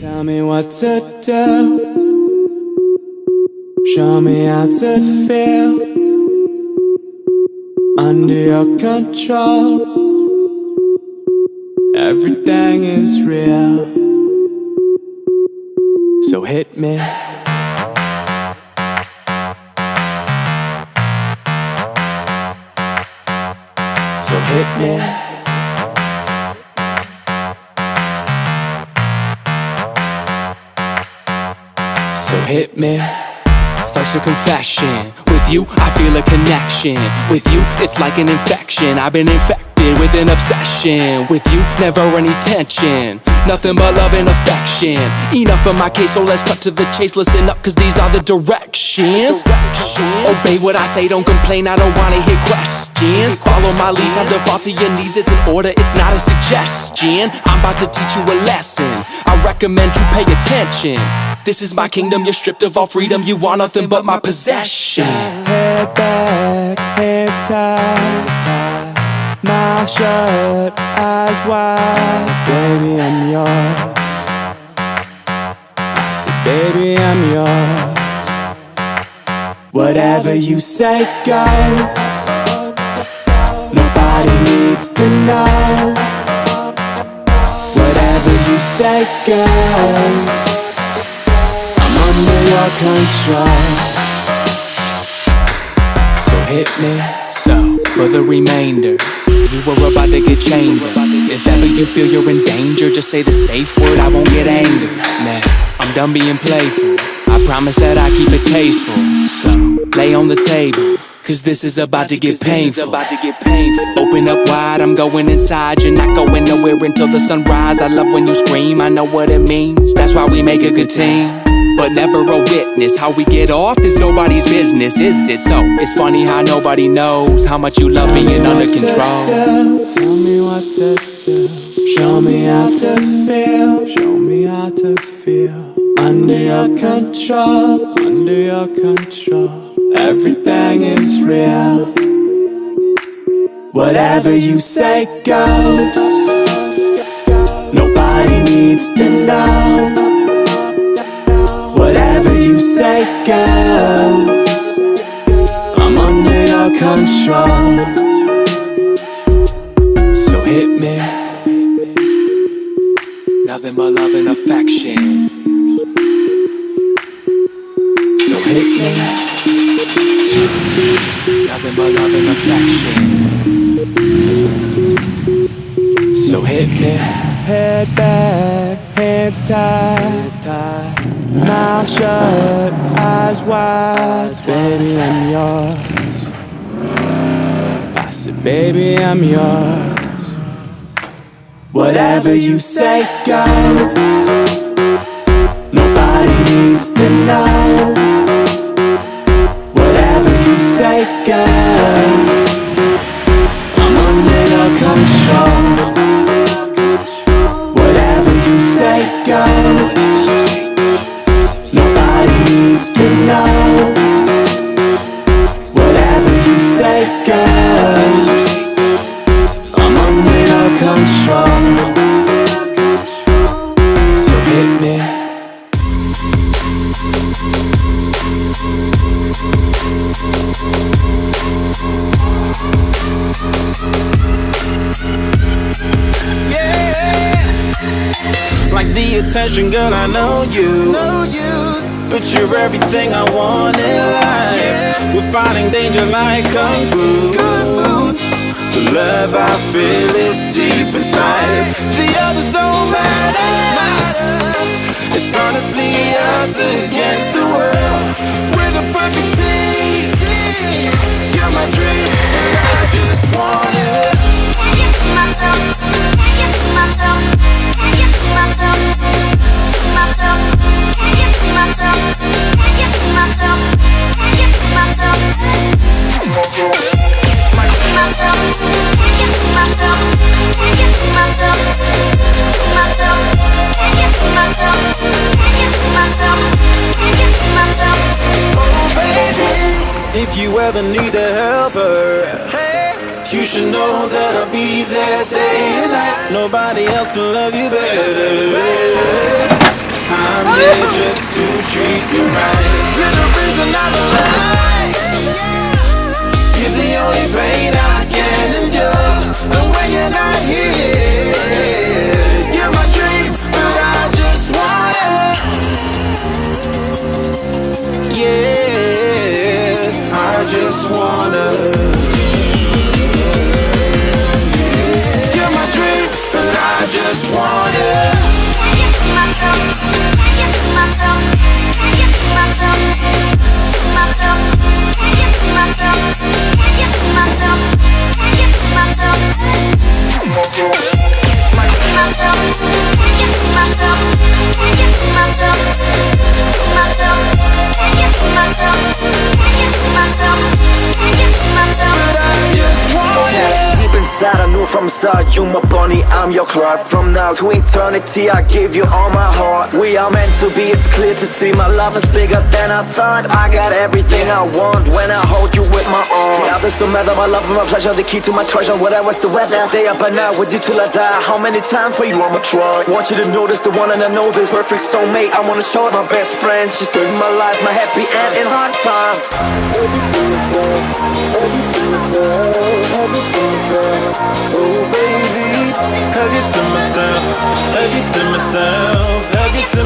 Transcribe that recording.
Tell me what to do. Show me how to feel under your control. Everything is real, so hit me. So hit me. So hit me. First a confession. With you, I feel a connection. With you, it's like an infection. I've been infected with an obsession. With you, never any tension. Nothing but love and affection. Enough of my case, so let's cut to the chase. Listen up, cause these are the directions. Obey what I say, don't complain, I don't wanna hear questions. Follow my lead, time to fall to your knees. It's an order, it's not a suggestion. I'm about to teach you a lesson. I recommend you pay attention. This is my kingdom, you're stripped of all freedom. You want nothing but my possession. Head back, hands tied, mouth shut, eyes wide. Baby, I'm yours. I said, baby, I'm yours. Whatever you say, go. Nobody needs to know. Whatever you say, go. Under your control. So hit me. So, for the remainder, you were about to get chained up. If ever you feel you're in danger, just say the safe word, I won't get angry. Now, I'm done being playful. I promise that I keep it tasteful. So, lay on the table, cause this is about to get painful. Open up wide, I'm going inside. You're not going nowhere until the sunrise. I love when you scream, I know what it means. That's why we make a good team, but never a witness. How we get off is nobody's business, is it? So it's funny how nobody knows how much you love being under control. Tell me what to do. Show me how to feel. Show me how to feel. Under your control. Under your control. Everything is real. Whatever you say, go. Nobody needs to know. Whatever you say, go. I'm under your control. So hit me. Nothing but love and affection. So hit me. Nothing but love and affection. So hit me. Head back, hands tied, mouth shut, eyes wide. Baby, I'm yours. I said, baby, I'm yours. Whatever you say, go. Nobody needs to know. Whatever you say, go. I'm under your control. Whatever you say, go. Nobody needs to know. Whatever you say, go. I'm under your control. So hit me. Like the attention, girl, I know you. But you're everything I want in life. We're fighting danger like Kung Fu. The love I feel is deep inside. The others don't matter. It's honestly us against the world. We're the perfect team. You're my dream, and I just want it. Can't get to myself. Can't get to myself. Can't get to myself. To myself. Can't get to myself. Can't get to myself. Can't get to myself. To myself. Can't get to myself. Can't get to myself. To myself. Can't get to myself. Can't get to myself. Can't get to myself. Oh baby, if you ever need a helper, you should know that I'll be there day and night. Nobody else can love you better. treat you right. You're the reason I'm alive. You're the only pain I can endure. And when you're not here, you're my dream, but I just wanna, yeah, I just wanna. You're my dream, but I just wanna. Can you see myself? Can you see myself? Can you see myself? See myself? Can you see myself? Can you see myself? Can you see myself? See myself? Can you see myself? Can you see myself? See myself? Can you see myself? Can you see myself? Can you see myself? But I just want it. Deep inside I knew from the start, you my bunny, I'm your Clark. From now to eternity I give you all my heart. We are meant to be, it's clear to see. My love is bigger than I thought. I got everything I want when I hold you with my arms. Now this don't matter, my love and my pleasure, the key to my treasure. Whatever's the weather, day up and out with you till I die. How many times for you I'ma try? Want you to notice the one and I know this perfect soulmate. I wanna show it my best friend. She saved my life, my happy end in hard times. Oh baby, hug it to myself, hug it to myself, hug it to